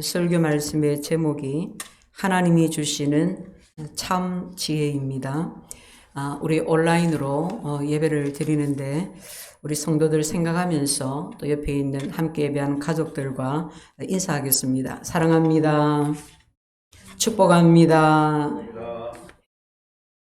설교 말씀의 제목이 하나님이 주시는 참 지혜입니다. 우리 온라인으로 예배를 드리는데 우리 성도들 생각하면서 또 옆에 있는 함께 예배하는 가족들과 인사하겠습니다. 사랑합니다. 축복합니다.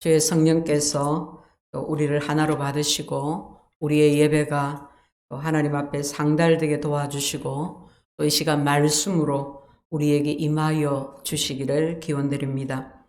주의 성령께서 또 우리를 하나로 받으시고 우리의 예배가 또 하나님 앞에 상달되게 도와주시고 또 이 시간 말씀으로 우리에게 임하여 주시기를 기원드립니다.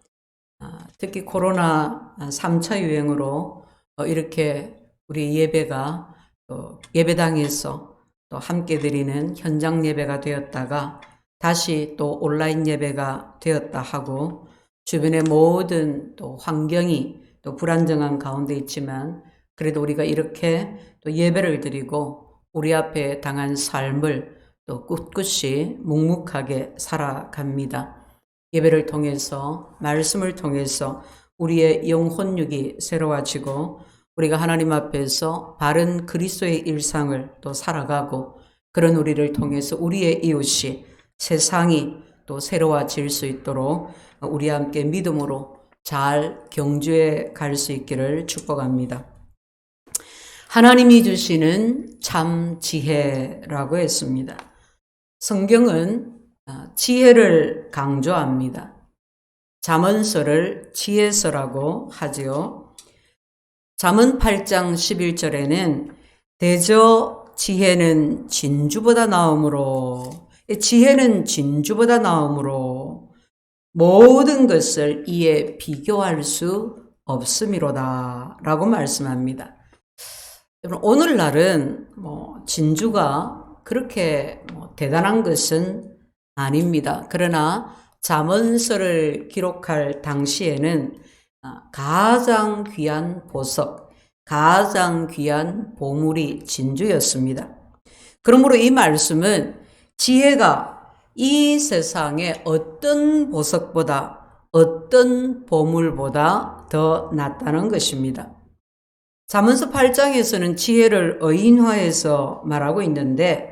특히 코로나 3차 유행으로 이렇게 우리 예배가 또 예배당에서 또 함께 드리는 현장 예배가 되었다가 다시 또 온라인 예배가 되었다 하고 주변의 모든 또 환경이 또 불안정한 가운데 있지만 그래도 우리가 이렇게 또 예배를 드리고 우리 앞에 당한 삶을 또 꿋꿋이 묵묵하게 살아갑니다. 예배를 통해서 말씀을 통해서 우리의 영혼육이 새로워지고 우리가 하나님 앞에서 바른 그리스도의 일상을 또 살아가고 그런 우리를 통해서 우리의 이웃이 세상이 또 새로워질 수 있도록 우리와 함께 믿음으로 잘 경주해 갈 수 있기를 축복합니다. 하나님이 주시는 참 지혜라고 했습니다. 성경은 지혜를 강조합니다. 잠언서를 지혜서라고 하지요. 잠언 8장 11절에는 대저 지혜는 진주보다 나음으로 지혜는 진주보다 나음으로 모든 것을 이에 비교할 수 없음이로다 라고 말씀합니다. 오늘날은 진주가 그렇게 대단한 것은 아닙니다. 그러나 잠언서를 기록할 당시에는 가장 귀한 보석, 가장 귀한 보물이 진주였습니다. 그러므로 이 말씀은 지혜가 이 세상의 어떤 보석보다 어떤 보물보다 더 낫다는 것입니다. 잠언서 8장에서는 지혜를 어인화해서 말하고 있는데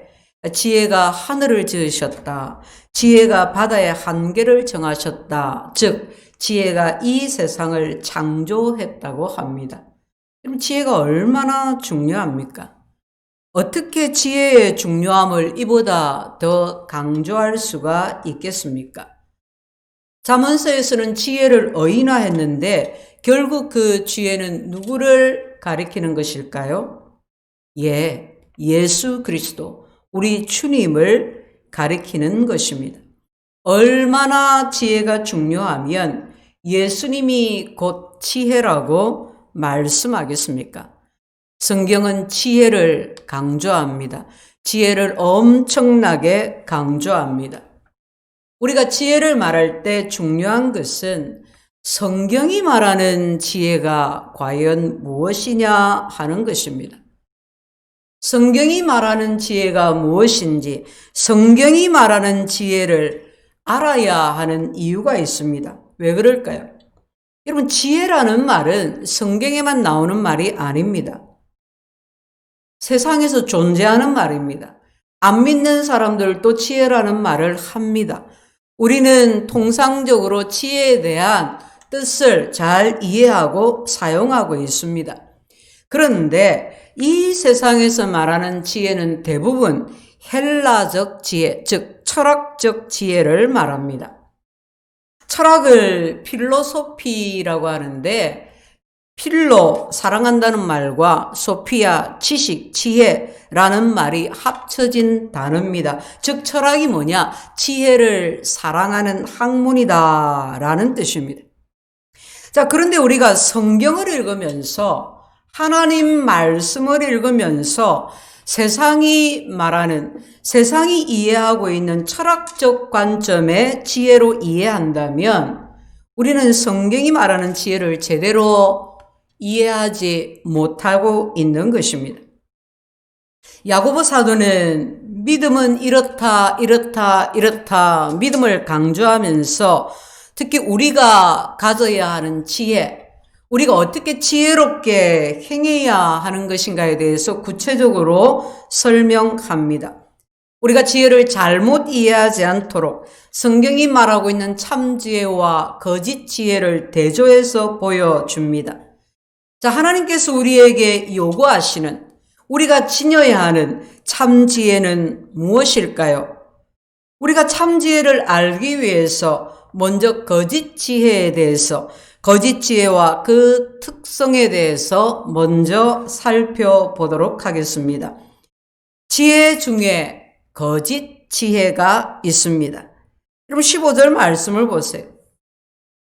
지혜가 하늘을 지으셨다. 지혜가 바다의 한계를 정하셨다. 즉 지혜가 이 세상을 창조했다고 합니다. 그럼 지혜가 얼마나 중요합니까? 어떻게 지혜의 중요함을 이보다 더 강조할 수가 있겠습니까? 잠언서에서는 지혜를 어인화했는데 결국 그 지혜는 누구를 가리키는 것일까요? 예수 그리스도, 우리 주님을 가리키는 것입니다. 얼마나 지혜가 중요하면 예수님이 곧 지혜라고 말씀하겠습니까? 성경은 지혜를 강조합니다. 지혜를 엄청나게 강조합니다. 우리가 지혜를 말할 때 중요한 것은 성경이 말하는 지혜가 과연 무엇이냐 하는 것입니다. 성경이 말하는 지혜가 무엇인지 성경이 말하는 지혜를 알아야 하는 이유가 있습니다. 왜 그럴까요? 여러분, 지혜라는 말은 성경에만 나오는 말이 아닙니다. 세상에서 존재하는 말입니다. 안 믿는 사람들도 지혜라는 말을 합니다. 우리는 통상적으로 지혜에 대한 뜻을 잘 이해하고 사용하고 있습니다. 그런데 이 세상에서 말하는 지혜는 대부분 헬라적 지혜, 즉 철학적 지혜를 말합니다. 철학을 필로소피라고 하는데 필로, 사랑한다는 말과 소피아, 지식, 지혜라는 말이 합쳐진 단어입니다. 즉 철학이 뭐냐? 지혜를 사랑하는 학문이다라는 뜻입니다. 자, 그런데 우리가 성경을 읽으면서 하나님 말씀을 읽으면서 세상이 말하는, 세상이 이해하고 있는 철학적 관점의 지혜로 이해한다면 우리는 성경이 말하는 지혜를 제대로 이해하지 못하고 있는 것입니다. 야고보 사도는 믿음은 이렇다 믿음을 강조하면서 특히 우리가 가져야 하는 지혜, 우리가 어떻게 지혜롭게 행해야 하는 것인가에 대해서 구체적으로 설명합니다. 우리가 지혜를 잘못 이해하지 않도록 성경이 말하고 있는 참 지혜와 거짓 지혜를 대조해서 보여줍니다. 자, 하나님께서 우리에게 요구하시는, 우리가 지녀야 하는 참 지혜는 무엇일까요? 우리가 참 지혜를 알기 위해서 먼저 거짓 지혜에 대해서, 거짓 지혜와 그 특성에 대해서 먼저 살펴보도록 하겠습니다. 지혜 중에 거짓 지혜가 있습니다. 여러분 15절 말씀을 보세요.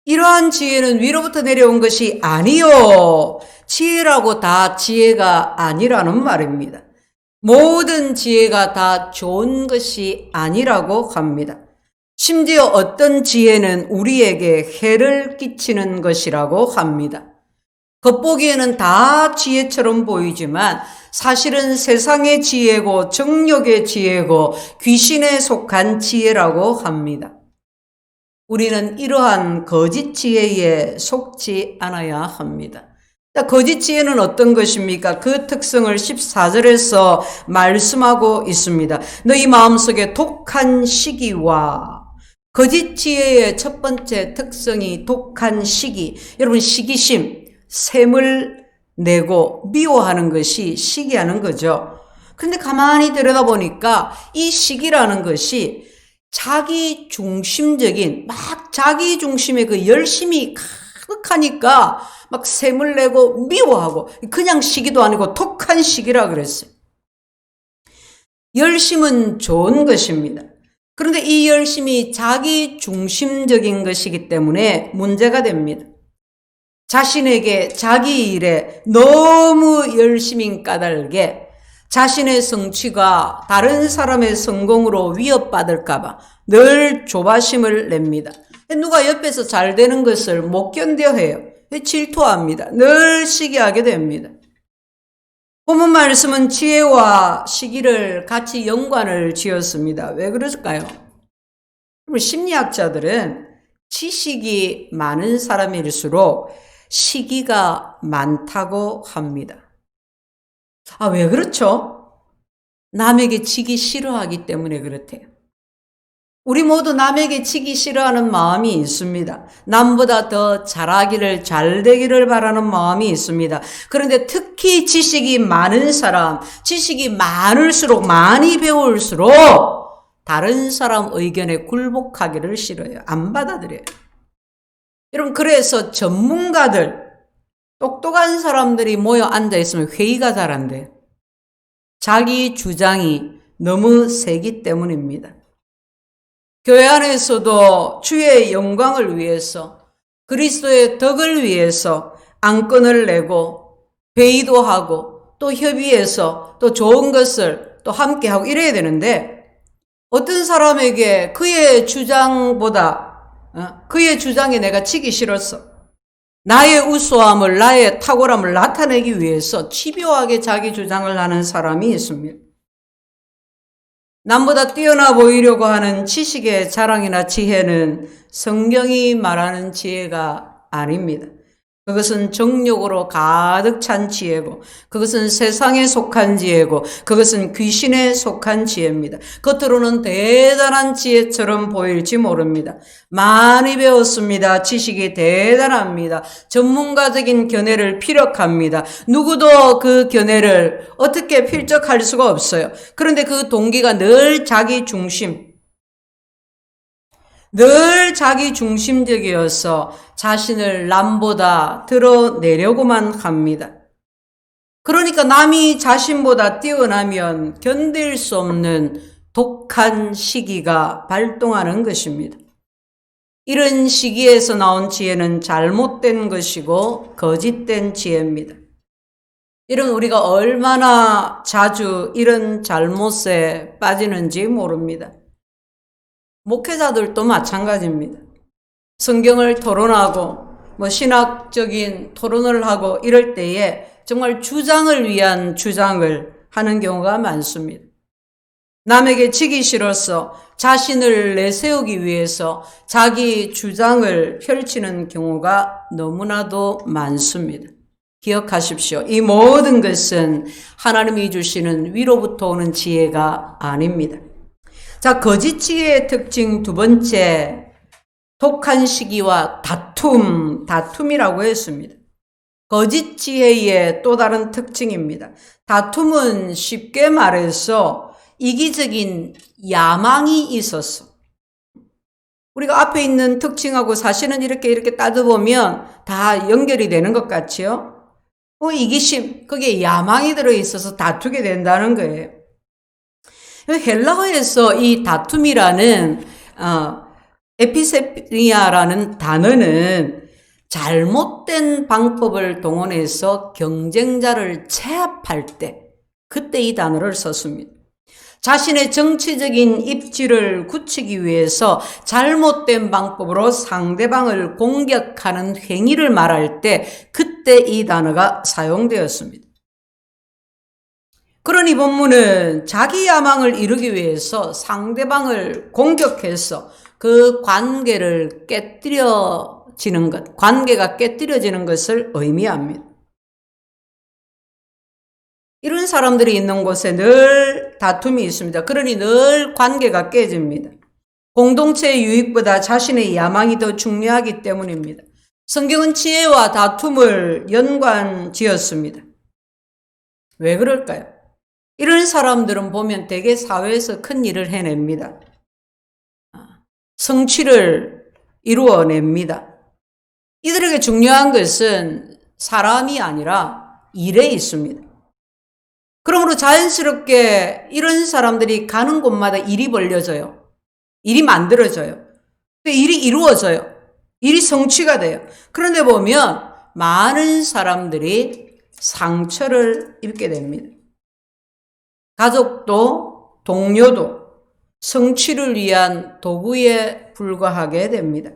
이러한 지혜는 위로부터 내려온 것이 아니요. 지혜라고 다 지혜가 아니라는 말입니다. 모든 지혜가 다 좋은 것이 아니라고 합니다. 심지어 어떤 지혜는 우리에게 해를 끼치는 것이라고 합니다. 겉보기에는 다 지혜처럼 보이지만 사실은 세상의 지혜고 정욕의 지혜고 귀신에 속한 지혜라고 합니다. 우리는 이러한 거짓 지혜에 속지 않아야 합니다. 거짓 지혜는 어떤 것입니까? 그 특성을 14절에서 말씀하고 있습니다. 너희 마음속에 독한 시기와, 거짓 지혜의 첫 번째 특성이 독한 시기. 여러분 시기심, 샘을 내고 미워하는 것이 시기하는 거죠. 근데 가만히 들여다보니까 이 시기라는 것이 자기 중심적인, 막 자기 중심의 그 열심이 가득하니까 막 샘을 내고 미워하고, 그냥 시기도 아니고 독한 시기라 그랬어요. 열심은 좋은 것입니다. 그런데 이 열심이 자기 중심적인 것이기 때문에 문제가 됩니다. 자신에게, 자기 일에 너무 열심히 까닭에 자신의 성취가 다른 사람의 성공으로 위협받을까봐 늘 조바심을 냅니다. 누가 옆에서 잘 되는 것을 못 견뎌해요. 질투합니다. 늘 시기하게 됩니다. 본문 말씀은 지혜와 시기를 같이 연관을 지었습니다. 왜 그럴까요? 심리학자들은 지식이 많은 사람일수록 시기가 많다고 합니다. 왜 그렇죠? 남에게 지기 싫어하기 때문에 그렇대요. 우리 모두 남에게 지기 싫어하는 마음이 있습니다. 남보다 더 잘하기를, 잘 되기를 바라는 마음이 있습니다. 그런데 특히 지식이 많은 사람, 지식이 많을수록, 많이 배울수록 다른 사람 의견에 굴복하기를 싫어요. 안 받아들여요. 여러분, 그래서 전문가들, 똑똑한 사람들이 모여 앉아있으면 회의가 잘 안 돼요. 자기 주장이 너무 세기 때문입니다. 교회 안에서도 주의 영광을 위해서, 그리스도의 덕을 위해서 안건을 내고 회의도 하고 또 협의해서 또 좋은 것을 또 함께 하고 이래야 되는데, 어떤 사람에게 그의 주장보다 그의 주장에 내가 치기 싫었어, 나의 우수함을, 나의 탁월함을 나타내기 위해서 집요하게 자기 주장을 하는 사람이 있습니다. 남보다 뛰어나 보이려고 하는 지식의 자랑이나 지혜는 성경이 말하는 지혜가 아닙니다. 그것은 정욕으로 가득 찬 지혜고, 그것은 세상에 속한 지혜고, 그것은 귀신에 속한 지혜입니다. 겉으로는 대단한 지혜처럼 보일지 모릅니다. 많이 배웠습니다. 지식이 대단합니다. 전문가적인 견해를 필적합니다. 누구도 그 견해를 어떻게 필적할 수가 없어요. 그런데 그 동기가 늘 자기 중심, 늘 자기 중심적이어서 자신을 남보다 드러내려고만 합니다. 그러니까 남이 자신보다 뛰어나면 견딜 수 없는 독한 시기가 발동하는 것입니다. 이런 시기에서 나온 지혜는 잘못된 것이고 거짓된 지혜입니다. 이런 우리가 얼마나 자주 이런 잘못에 빠지는지 모릅니다. 목회자들도 마찬가지입니다. 성경을 토론하고 신학적인 토론을 하고 이럴 때에 정말 주장을 위한 주장을 하는 경우가 많습니다. 남에게 지기 싫어서 자신을 내세우기 위해서 자기 주장을 펼치는 경우가 너무나도 많습니다. 기억하십시오. 이 모든 것은 하나님이 주시는 위로부터 오는 지혜가 아닙니다. 자, 거짓 지혜의 특징 두 번째, 독한 시기와 다툼이라고 했습니다. 거짓 지혜의 또 다른 특징입니다. 다툼은 쉽게 말해서 이기적인 야망이 있었어. 우리가 앞에 있는 특징하고 사실은 이렇게 따져보면 다 연결이 되는 것 같지요? 이기심, 그게 야망이 들어있어서 다투게 된다는 거예요. 헬라어에서 이 다툼이라는, 에피세니아라는 단어는 잘못된 방법을 동원해서 경쟁자를 제압할 때, 그때 이 단어를 썼습니다. 자신의 정치적인 입지를 굳히기 위해서 잘못된 방법으로 상대방을 공격하는 행위를 말할 때 그때 이 단어가 사용되었습니다. 그러니 본문은 자기 야망을 이루기 위해서 상대방을 공격해서 그 관계를 깨뜨려지는 것, 관계가 깨뜨려지는 것을 의미합니다. 이런 사람들이 있는 곳에 늘 다툼이 있습니다. 그러니 늘 관계가 깨집니다. 공동체의 유익보다 자신의 야망이 더 중요하기 때문입니다. 성경은 지혜와 다툼을 연관지었습니다. 왜 그럴까요? 이런 사람들은 보면 대개 사회에서 큰 일을 해냅니다. 성취를 이루어냅니다. 이들에게 중요한 것은 사람이 아니라 일에 있습니다. 그러므로 자연스럽게 이런 사람들이 가는 곳마다 일이 벌려져요. 일이 만들어져요. 일이 이루어져요. 일이 성취가 돼요. 그런데 보면 많은 사람들이 상처를 입게 됩니다. 가족도 동료도 성취를 위한 도구에 불과하게 됩니다.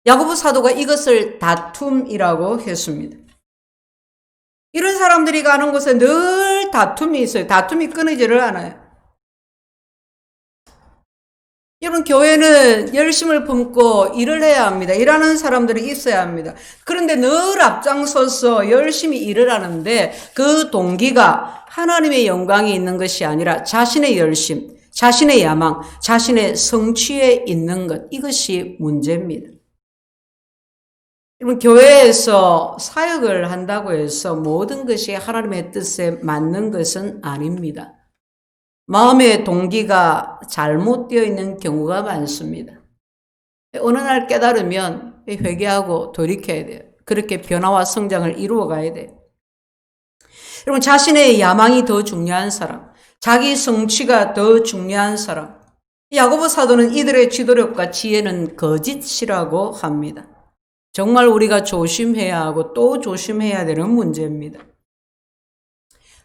야고보 사도가 이것을 다툼이라고 했습니다. 이런 사람들이 가는 곳에 늘 다툼이 있어요. 다툼이 끊이지를 않아요. 여러분, 교회는 열심을 품고 일을 해야 합니다. 일하는 사람들이 있어야 합니다. 그런데 늘 앞장서서 열심히 일을 하는데 그 동기가 하나님의 영광이 있는 것이 아니라 자신의 열심, 자신의 야망, 자신의 성취에 있는 것, 이것이 문제입니다. 여러분, 교회에서 사역을 한다고 해서 모든 것이 하나님의 뜻에 맞는 것은 아닙니다. 마음의 동기가 잘못되어 있는 경우가 많습니다. 어느 날 깨달으면 회개하고 돌이켜야 돼요. 그렇게 변화와 성장을 이루어 가야 돼요. 여러분, 자신의 야망이 더 중요한 사람, 자기 성취가 더 중요한 사람, 야고보 사도는 이들의 지도력과 지혜는 거짓이라고 합니다. 정말 우리가 조심해야 하고 또 조심해야 되는 문제입니다.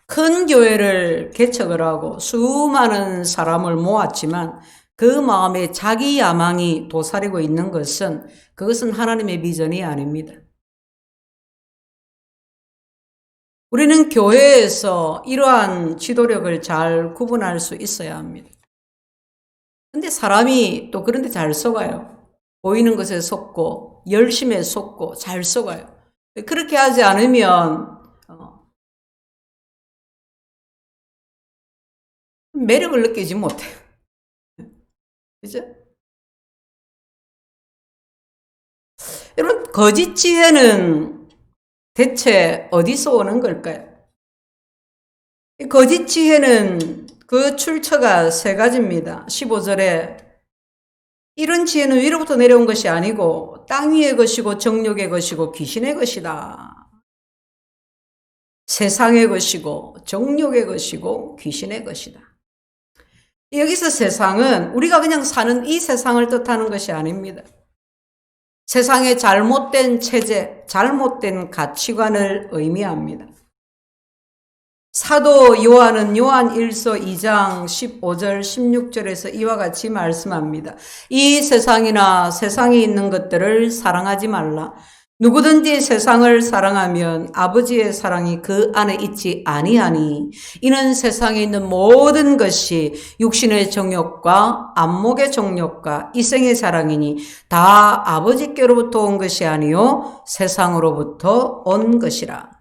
큰 교회를 개척을 하고 수많은 사람을 모았지만 그 마음에 자기 야망이 도사리고 있는 것은 그것은 하나님의 비전이 아닙니다. 우리는 교회에서 이러한 지도력을 잘 구분할 수 있어야 합니다. 근데 사람이 또 그런데 잘 속아요. 보이는 것에 속고 열심에 속고 잘 속아요. 그렇게 하지 않으면 매력을 느끼지 못해요. 그죠? 여러분, 거짓 지혜는 대체 어디서 오는 걸까요? 거짓 지혜는 그 출처가 세 가지입니다. 15절에 이런 지혜는 위로부터 내려온 것이 아니고 땅 위의 것이고 정욕의 것이고 귀신의 것이다. 세상의 것이고 정욕의 것이고 귀신의 것이다. 여기서 세상은 우리가 그냥 사는 이 세상을 뜻하는 것이 아닙니다. 세상의 잘못된 체제, 잘못된 가치관을 의미합니다. 사도 요한은 요한 1서 2장 15절 16절에서 이와 같이 말씀합니다. 이 세상이나 세상에 있는 것들을 사랑하지 말라. 누구든지 세상을 사랑하면 아버지의 사랑이 그 안에 있지 아니하니 이는 세상에 있는 모든 것이 육신의 정욕과 안목의 정욕과 이생의 사랑이니 다 아버지께로부터 온 것이 아니요 세상으로부터 온 것이라.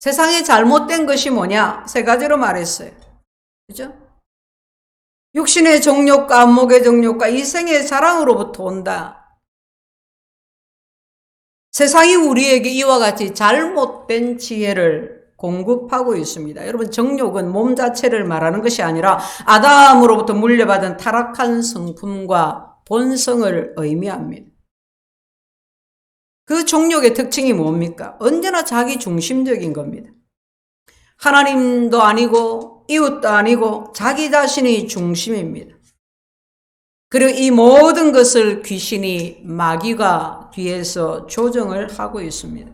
세상에 잘못된 것이 뭐냐? 세 가지로 말했어요. 그죠? 육신의 정욕과 안목의 정욕과 이생의 자랑으로부터 온다. 세상이 우리에게 이와 같이 잘못된 지혜를 공급하고 있습니다. 여러분, 정욕은 몸 자체를 말하는 것이 아니라 아담으로부터 물려받은 타락한 성품과 본성을 의미합니다. 그 정욕의 특징이 뭡니까? 언제나 자기 중심적인 겁니다. 하나님도 아니고 이웃도 아니고 자기 자신이 중심입니다. 그리고 이 모든 것을 귀신이 마귀가 뒤에서 조정을 하고 있습니다.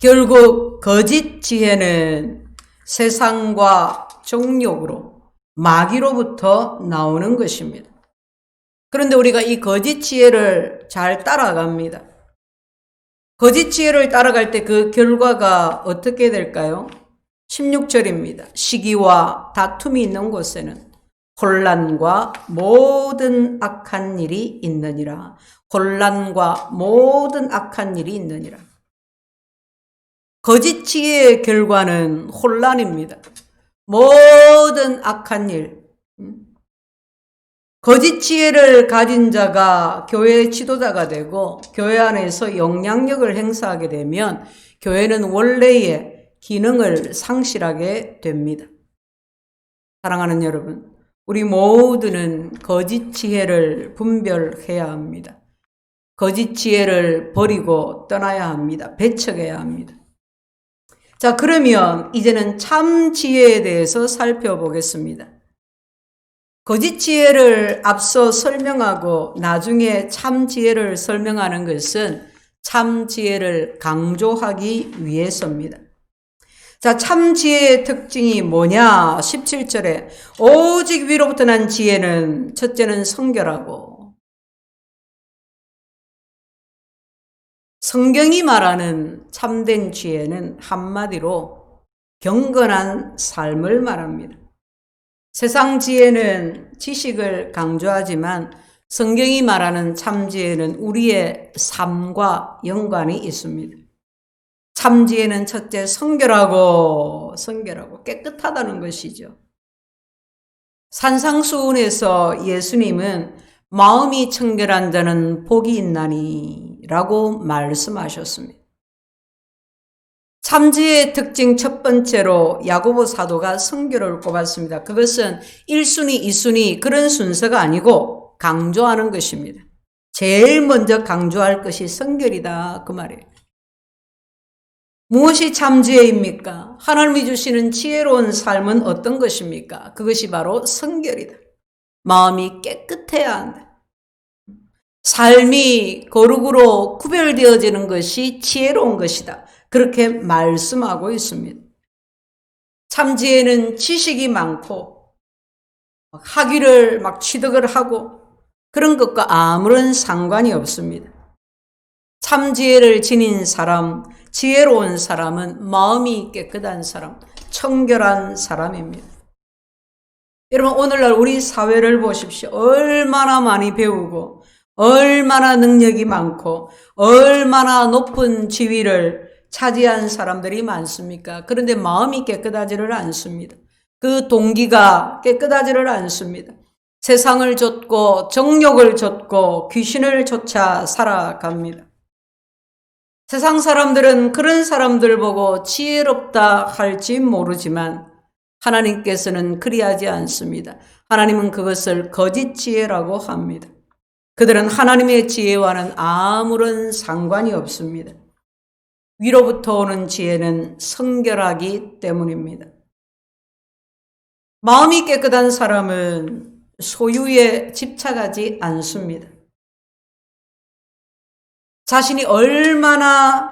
결국 거짓 지혜는 세상과 정욕으로 마귀로부터 나오는 것입니다. 그런데 우리가 이 거짓 지혜를 잘 따라갑니다. 거짓 지혜를 따라갈 때 그 결과가 어떻게 될까요? 16절입니다. 시기와 다툼이 있는 곳에는 혼란과 모든 악한 일이 있느니라. 혼란과 모든 악한 일이 있느니라. 거짓 지혜의 결과는 혼란입니다. 모든 악한 일. 거짓 지혜를 가진 자가 교회 지도자가 되고 교회 안에서 영향력을 행사하게 되면 교회는 원래의 기능을 상실하게 됩니다. 사랑하는 여러분, 우리 모두는 거짓 지혜를 분별해야 합니다. 거짓 지혜를 버리고 떠나야 합니다. 배척해야 합니다. 자, 그러면 이제는 참 지혜에 대해서 살펴보겠습니다. 거짓 지혜를 앞서 설명하고 나중에 참 지혜를 설명하는 것은 참 지혜를 강조하기 위해서입니다. 자, 참 지혜의 특징이 뭐냐? 17절에 오직 위로부터 난 지혜는 첫째는 성결하고, 성경이 말하는 참된 지혜는 한마디로 경건한 삶을 말합니다. 세상 지혜는 지식을 강조하지만 성경이 말하는 참 지혜는 우리의 삶과 연관이 있습니다. 참 지혜는 첫째 성결하고 깨끗하다는 것이죠. 산상수훈에서 예수님은 마음이 청결한 자는 복이 있나니 라고 말씀하셨습니다. 참지혜의 특징 첫 번째로 야고보 사도가 성결을 꼽았습니다. 그것은 1순위, 2순위 그런 순서가 아니고 강조하는 것입니다. 제일 먼저 강조할 것이 성결이다 그 말이에요. 무엇이 참지혜입니까? 하나님이 주시는 지혜로운 삶은 어떤 것입니까? 그것이 바로 성결이다. 마음이 깨끗해야 한다. 삶이 거룩으로 구별되어지는 것이 지혜로운 것이다. 그렇게 말씀하고 있습니다. 참지혜는 지식이 많고 학위를 막 취득을 하고 그런 것과 아무런 상관이 없습니다. 참지혜를 지닌 사람, 지혜로운 사람은 마음이 깨끗한 사람, 청결한 사람입니다. 여러분, 오늘날 우리 사회를 보십시오. 얼마나 많이 배우고 얼마나 능력이 많고 얼마나 높은 지위를 차지한 사람들이 많습니까? 그런데 마음이 깨끗하지를 않습니다. 그 동기가 깨끗하지를 않습니다. 세상을 좇고 정욕을 좇고 귀신을 쫓아 살아갑니다. 세상 사람들은 그런 사람들 보고 지혜롭다 할지 모르지만 하나님께서는 그리하지 않습니다. 하나님은 그것을 거짓 지혜라고 합니다. 그들은 하나님의 지혜와는 아무런 상관이 없습니다. 위로부터 오는 지혜는 성결하기 때문입니다. 마음이 깨끗한 사람은 소유에 집착하지 않습니다. 자신이 얼마나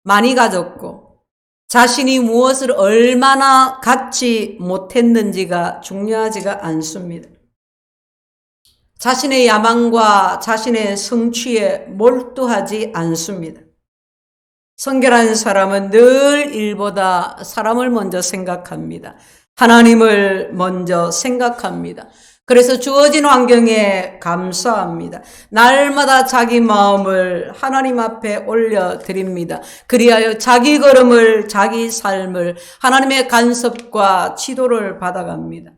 많이 가졌고 자신이 무엇을 얼마나 갖지 못했는지가 중요하지가 않습니다. 자신의 야망과 자신의 성취에 몰두하지 않습니다. 성결한 사람은 늘 일보다 사람을 먼저 생각합니다. 하나님을 먼저 생각합니다. 그래서 주어진 환경에 감사합니다. 날마다 자기 마음을 하나님 앞에 올려드립니다. 그리하여 자기 걸음을, 자기 삶을 하나님의 간섭과 지도를 받아갑니다.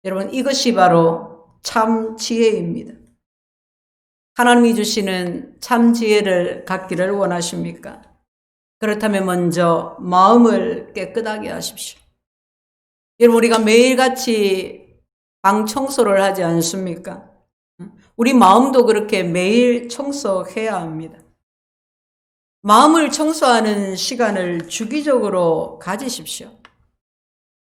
여러분, 이것이 바로 참 지혜입니다. 하나님이 주시는 참 지혜를 갖기를 원하십니까? 그렇다면 먼저 마음을 깨끗하게 하십시오. 여러분, 우리가 매일같이 방 청소를 하지 않습니까? 우리 마음도 그렇게 매일 청소해야 합니다. 마음을 청소하는 시간을 주기적으로 가지십시오.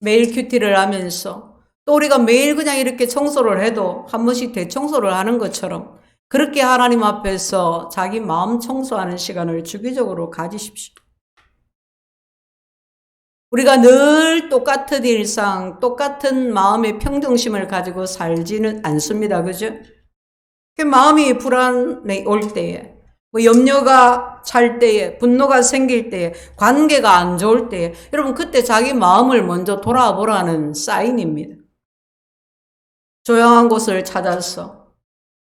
매일 큐티를 하면서 또 우리가 매일 그냥 이렇게 청소를 해도 한 번씩 대청소를 하는 것처럼 그렇게 하나님 앞에서 자기 마음 청소하는 시간을 주기적으로 가지십시오. 우리가 늘 똑같은 일상, 똑같은 마음의 평정심을 가지고 살지는 않습니다. 그죠? 마음이 불안해 올 때에, 염려가 찰 때에, 분노가 생길 때에, 관계가 안 좋을 때에, 여러분 그때 자기 마음을 먼저 돌아보라는 사인입니다. 조용한 곳을 찾아서,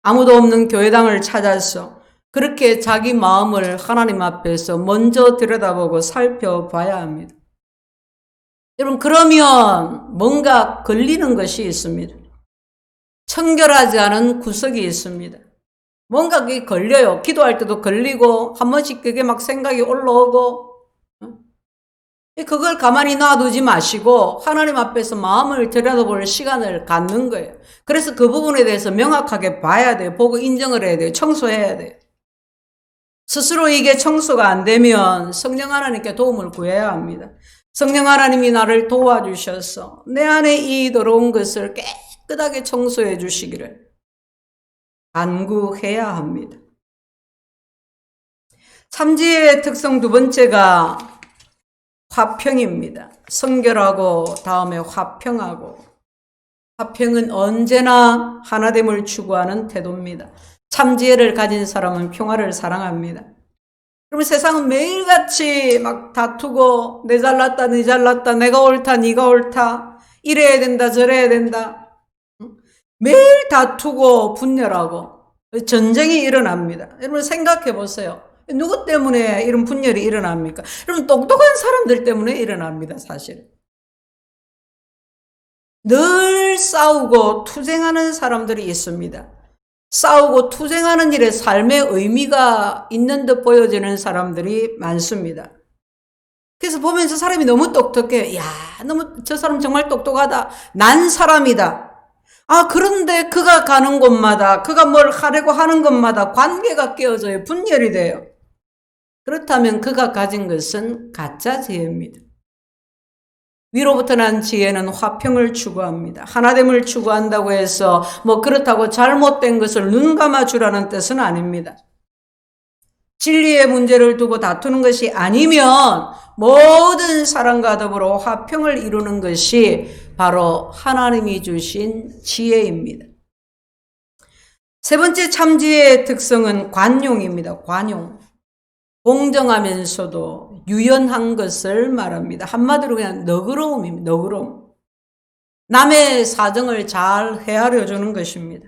아무도 없는 교회당을 찾아서 그렇게 자기 마음을 하나님 앞에서 먼저 들여다보고 살펴봐야 합니다. 여러분, 그러면 뭔가 걸리는 것이 있습니다. 청결하지 않은 구석이 있습니다. 뭔가 그게 걸려요. 기도할 때도 걸리고 한 번씩 그게 막 생각이 올라오고, 그걸 가만히 놔두지 마시고 하나님 앞에서 마음을 들여다볼 시간을 갖는 거예요. 그래서 그 부분에 대해서 명확하게 봐야 돼요. 보고 인정을 해야 돼요. 청소해야 돼요. 스스로 이게 청소가 안 되면 성령 하나님께 도움을 구해야 합니다. 성령 하나님이 나를 도와주셔서 내 안에 이 더러운 것을 깨끗하게 청소해 주시기를 간구해야 합니다. 참지의 특성 두 번째가 화평입니다. 성결하고 다음에 화평하고, 화평은 언제나 하나됨을 추구하는 태도입니다. 참지혜를 가진 사람은 평화를 사랑합니다. 그러면 세상은 매일같이 막 다투고 내 잘났다 네 잘났다 내가 옳다 네가 옳다 이래야 된다 저래야 된다 매일 다투고 분열하고 전쟁이 일어납니다. 여러분 생각해 보세요. 누구 때문에 이런 분열이 일어납니까? 여러분 똑똑한 사람들 때문에 일어납니다. 사실 늘 싸우고 투쟁하는 사람들이 있습니다. 싸우고 투쟁하는 일에 삶의 의미가 있는 듯 보여지는 사람들이 많습니다. 그래서 보면서 사람이 너무 똑똑해. 야, 너무 저 사람 정말 똑똑하다. 난 사람이다. 아, 그런데 그가 가는 곳마다, 그가 뭘 하려고 하는 것마다 관계가 깨어져요. 분열이 돼요. 그렇다면 그가 가진 것은 가짜 지혜입니다. 위로부터 난 지혜는 화평을 추구합니다. 하나됨을 추구한다고 해서 그렇다고 잘못된 것을 눈 감아주라는 뜻은 아닙니다. 진리의 문제를 두고 다투는 것이 아니면 모든 사람과 더불어 화평을 이루는 것이 바로 하나님이 주신 지혜입니다. 세 번째 참지혜의 특성은 관용입니다. 관용. 공정하면서도 유연한 것을 말합니다. 한마디로 그냥 너그러움입니다. 너그러움. 남의 사정을 잘 헤아려 주는 것입니다.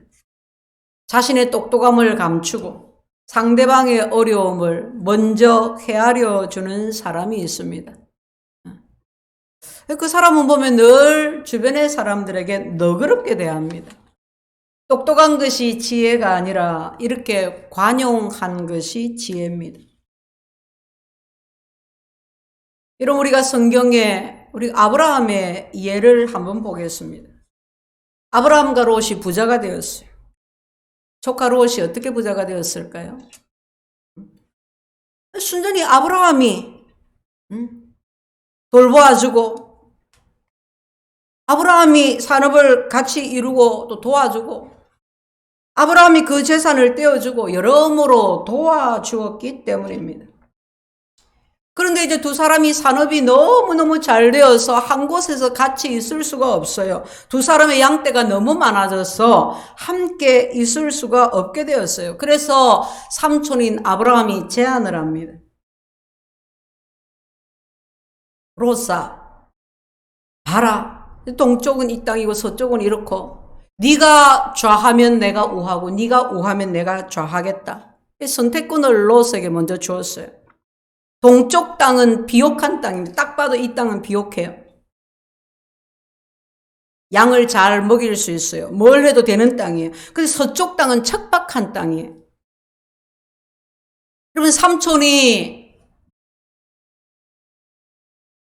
자신의 똑똑함을 감추고 상대방의 어려움을 먼저 헤아려 주는 사람이 있습니다. 그 사람은 보면 늘 주변의 사람들에게 너그럽게 대합니다. 똑똑한 것이 지혜가 아니라 이렇게 관용한 것이 지혜입니다. 여러분 우리가 성경에 우리 아브라함의 예를 한번 보겠습니다. 아브라함과 롯이 부자가 되었어요. 조카 롯이 어떻게 부자가 되었을까요? 순전히 아브라함이 돌보아주고 아브라함이 산업을 같이 이루고 또 도와주고 아브라함이 그 재산을 떼어주고 여러모로 도와주었기 때문입니다. 그런데 이제 두 사람이 산업이 너무너무 잘 되어서 한 곳에서 같이 있을 수가 없어요. 두 사람의 양떼가 너무 많아져서 함께 있을 수가 없게 되었어요. 그래서 삼촌인 아브라함이 제안을 합니다. 롯아, 봐라. 동쪽은 이 땅이고 서쪽은 이렇고 네가 좌하면 내가 우하고 네가 우하면 내가 좌하겠다. 선택권을 롯에게 먼저 주었어요. 동쪽 땅은 비옥한 땅입니다. 딱 봐도 이 땅은 비옥해요. 양을 잘 먹일 수 있어요. 뭘 해도 되는 땅이에요. 근데 서쪽 땅은 척박한 땅이에요. 그러면 삼촌이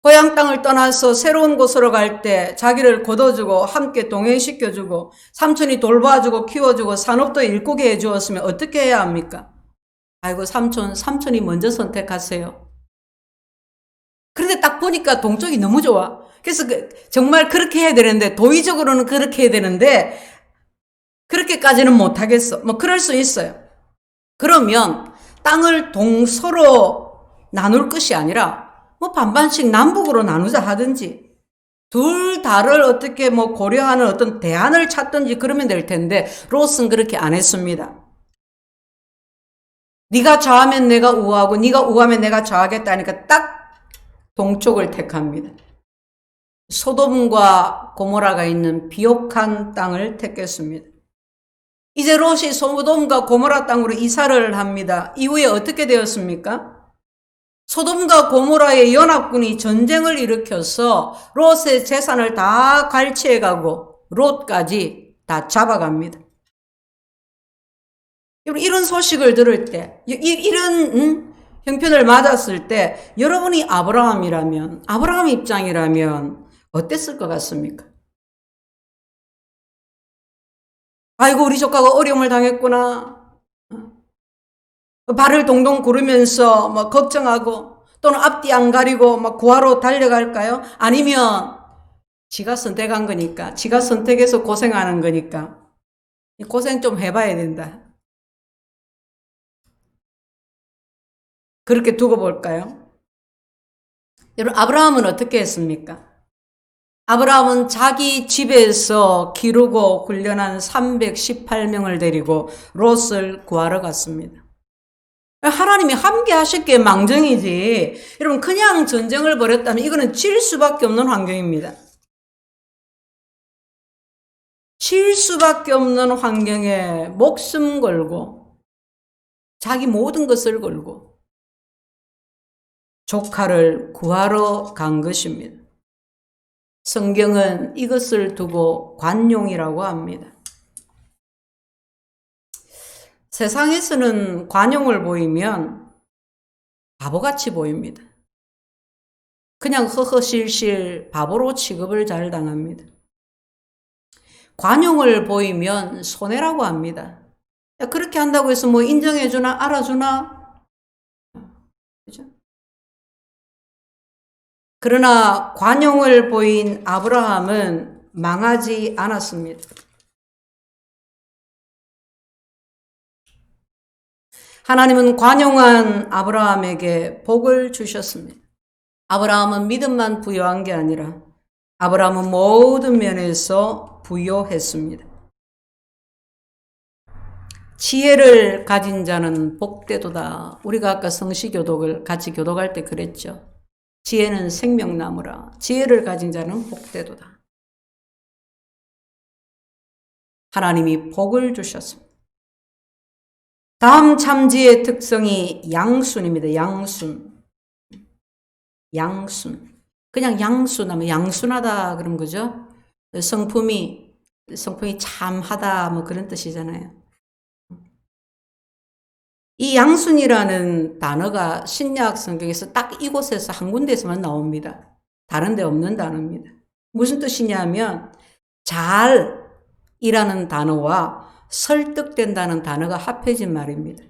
고향 땅을 떠나서 새로운 곳으로 갈 때 자기를 거둬주고 함께 동행시켜주고 삼촌이 돌봐주고 키워주고 산업도 일구게 해주었으면 어떻게 해야 합니까? 아이고 삼촌이 먼저 선택하세요. 그런데 딱 보니까 동쪽이 너무 좋아. 그래서 정말 그렇게 해야 되는데 도의적으로는 그렇게 해야 되는데 그렇게까지는 못하겠어. 뭐 그럴 수 있어요. 그러면 땅을 동서로 나눌 것이 아니라 뭐 반반씩 남북으로 나누자 하든지 둘 다를 어떻게 뭐 고려하는 어떤 대안을 찾든지 그러면 될 텐데 롯은 그렇게 안 했습니다. 네가 좌하면 내가 우하고 네가 우하면 내가 좌하겠다니까 딱 동쪽을 택합니다. 소돔과 고모라가 있는 비옥한 땅을 택했습니다. 이제 롯이 소돔과 고모라 땅으로 이사를 합니다. 이후에 어떻게 되었습니까? 소돔과 고모라의 연합군이 전쟁을 일으켜서 롯의 재산을 다 갈취해가고 롯까지 다 잡아갑니다. 이런 소식을 들을 때, 이런 형편을 맞았을 때 여러분이 아브라함 입장이라면 어땠을 것 같습니까? 아이고 우리 조카가 어려움을 당했구나. 발을 동동 구르면서 뭐 걱정하고 또는 앞뒤 안 가리고 막 구하러 달려갈까요? 아니면 지가 선택한 거니까, 지가 선택해서 고생하는 거니까 고생 좀 해봐야 된다. 그렇게 두고 볼까요? 여러분 아브라함은 어떻게 했습니까? 아브라함은 자기 집에서 기르고 훈련한 318명을 데리고 롯을 구하러 갔습니다. 하나님이 함께 하실게 망정이지. 여러분 그냥 전쟁을 벌였다면 이거는 질 수밖에 없는 환경입니다. 질 수밖에 없는 환경에 목숨 걸고 자기 모든 것을 걸고 조카를 구하러 간 것입니다. 성경은 이것을 두고 관용이라고 합니다. 세상에서는 관용을 보이면 바보같이 보입니다. 그냥 허허실실 바보로 취급을 잘 당합니다. 관용을 보이면 손해라고 합니다. 야, 그렇게 한다고 해서 뭐 인정해주나 알아주나? 그죠? 그러나 관용을 보인 아브라함은 망하지 않았습니다. 하나님은 관용한 아브라함에게 복을 주셨습니다. 아브라함은 믿음만 부여한 게 아니라 아브라함은 모든 면에서 부여했습니다. 지혜를 가진 자는 복되도다. 우리가 아까 성시교독을 같이 교독할 때 그랬죠. 지혜는 생명나무라. 지혜를 가진 자는 복되도다. 하나님이 복을 주셨습니다. 다음 참지의 특성이 양순입니다. 양순. 그냥 양순하면 양순하다 그런 거죠. 성품이 참하다 뭐 그런 뜻이잖아요. 이 양순이라는 단어가 신약 성경에서 딱 이곳에서 한 군데에서만 나옵니다. 다른 데 없는 단어입니다. 무슨 뜻이냐면 잘이라는 단어와 설득된다는 단어가 합해진 말입니다.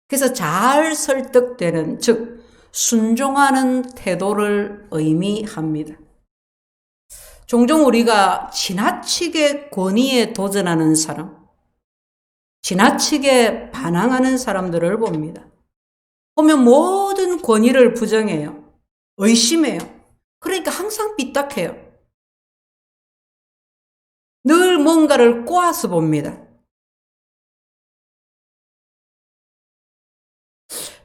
그래서 잘 설득되는, 즉 순종하는 태도를 의미합니다. 종종 우리가 지나치게 권위에 도전하는 사람, 지나치게 반항하는 사람들을 봅니다. 보면 모든 권위를 부정해요. 의심해요. 그러니까 항상 삐딱해요. 늘 뭔가를 꼬아서 봅니다.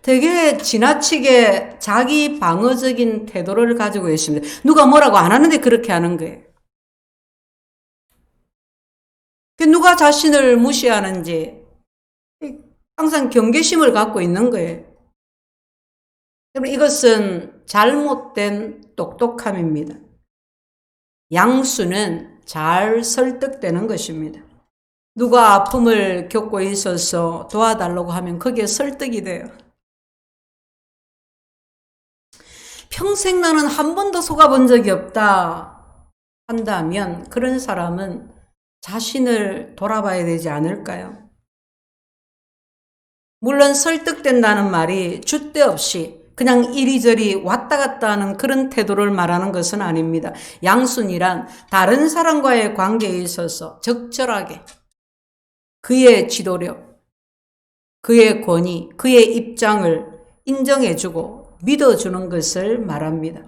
되게 지나치게 자기 방어적인 태도를 가지고 계십니다. 누가 뭐라고 안 하는데 그렇게 하는 거예요. 누가 자신을 무시하는지 항상 경계심을 갖고 있는 거예요. 여러분 이것은 잘못된 똑똑함입니다. 양수는 잘 설득되는 것입니다. 누가 아픔을 겪고 있어서 도와달라고 하면 그게 설득이 돼요. 평생 나는 한 번도 속아본 적이 없다 한다면 그런 사람은 자신을 돌아봐야 되지 않을까요? 물론 설득된다는 말이 줏대 없이 그냥 이리저리 왔다 갔다 하는 그런 태도를 말하는 것은 아닙니다. 양순이란 다른 사람과의 관계에 있어서 적절하게 그의 지도력, 그의 권위, 그의 입장을 인정해주고 믿어주는 것을 말합니다.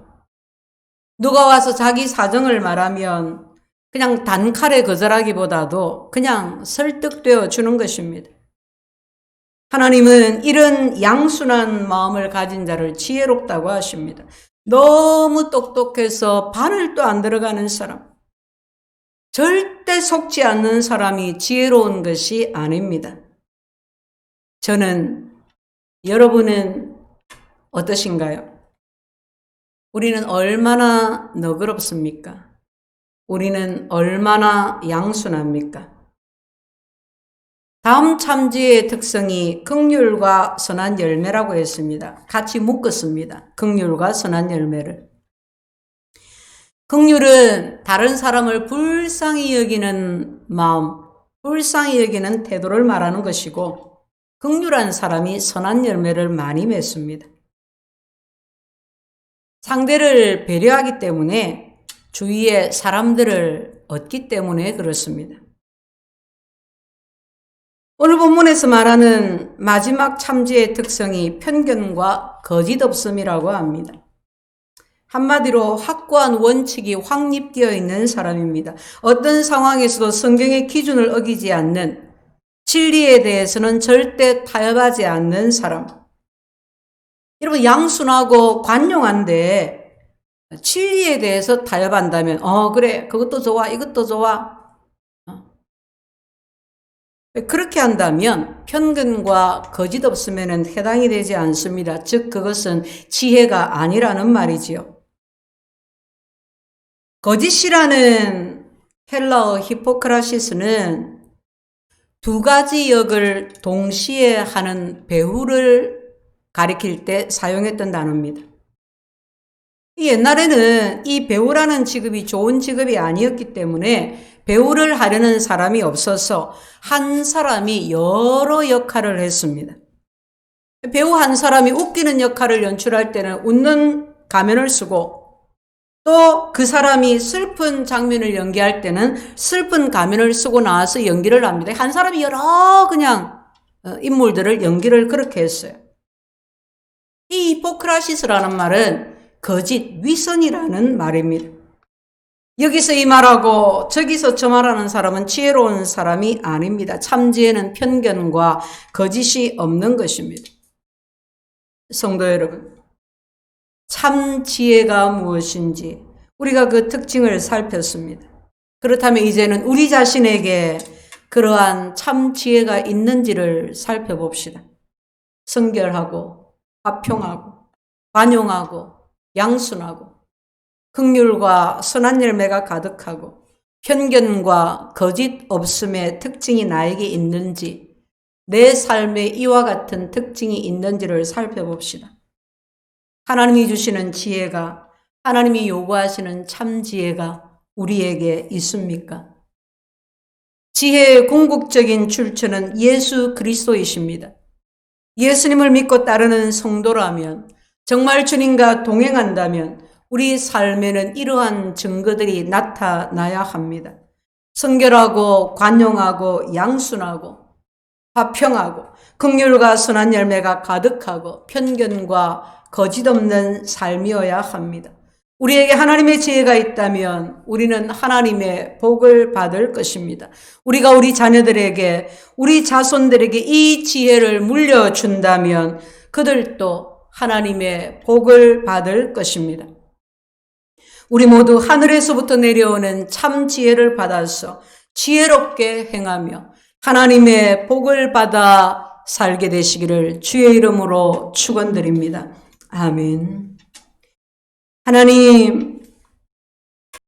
누가 와서 자기 사정을 말하면 그냥 단칼에 거절하기보다도 그냥 설득되어 주는 것입니다. 하나님은 이런 양순한 마음을 가진 자를 지혜롭다고 하십니다. 너무 똑똑해서 바늘도 안 들어가는 사람, 절대 속지 않는 사람이 지혜로운 것이 아닙니다. 여러분은 어떠신가요? 우리는 얼마나 너그럽습니까? 우리는 얼마나 양순합니까? 다음 참지의 특성이 긍휼과 선한 열매라고 했습니다. 같이 묶었습니다. 긍휼과 선한 열매를. 긍휼은 다른 사람을 불쌍히 여기는 마음, 불쌍히 여기는 태도를 말하는 것이고 긍휼한 사람이 선한 열매를 많이 맺습니다. 상대를 배려하기 때문에 주위의 사람들을 얻기 때문에 그렇습니다. 오늘 본문에서 말하는 마지막 참지의 특성이 편견과 거짓 없음이라고 합니다. 한마디로 확고한 원칙이 확립되어 있는 사람입니다. 어떤 상황에서도 성경의 기준을 어기지 않는, 진리에 대해서는 절대 타협하지 않는 사람. 여러분, 양순하고 관용한데 진리에 대해서 타협한다면 그래, 그것도 좋아, 이것도 좋아. 그렇게 한다면 편견과 거짓 없으면 해당이 되지 않습니다. 즉 그것은 지혜가 아니라는 말이지요. 거짓이라는 헬라어 히포크라시스는 두 가지 역을 동시에 하는 배우를 가리킬 때 사용했던 단어입니다. 옛날에는 이 배우라는 직업이 좋은 직업이 아니었기 때문에 배우를 하려는 사람이 없어서 한 사람이 여러 역할을 했습니다. 배우 한 사람이 웃기는 역할을 연출할 때는 웃는 가면을 쓰고 또 그 사람이 슬픈 장면을 연기할 때는 슬픈 가면을 쓰고 나와서 연기를 합니다. 한 사람이 여러 그냥 인물들을 연기를 그렇게 했어요. 이 히포크라시스라는 말은 거짓, 위선이라는 말입니다. 여기서 이 말하고 저기서 저 말하는 사람은 지혜로운 사람이 아닙니다. 참지혜는 편견과 거짓이 없는 것입니다. 성도 여러분, 참지혜가 무엇인지 우리가 그 특징을 살폈습니다. 그렇다면 이제는 우리 자신에게 그러한 참지혜가 있는지를 살펴봅시다. 성결하고 화평하고 관용하고 양순하고 긍휼과 선한 열매가 가득하고 편견과 거짓 없음의 특징이 나에게 있는지, 내 삶에 이와 같은 특징이 있는지를 살펴봅시다. 하나님이 주시는 지혜가, 하나님이 요구하시는 참 지혜가 우리에게 있습니까? 지혜의 궁극적인 출처는 예수 그리스도이십니다. 예수님을 믿고 따르는 성도라면, 정말 주님과 동행한다면 우리 삶에는 이러한 증거들이 나타나야 합니다. 성결하고 관용하고 양순하고 화평하고 긍휼과 선한 열매가 가득하고 편견과 거짓 없는 삶이어야 합니다. 우리에게 하나님의 지혜가 있다면 우리는 하나님의 복을 받을 것입니다. 우리가 우리 자녀들에게, 우리 자손들에게 이 지혜를 물려준다면 그들도 하나님의 복을 받을 것입니다. 우리 모두 하늘에서부터 내려오는 참 지혜를 받아서 지혜롭게 행하며 하나님의 복을 받아 살게 되시기를 주의 이름으로 축원드립니다. 아멘. 하나님,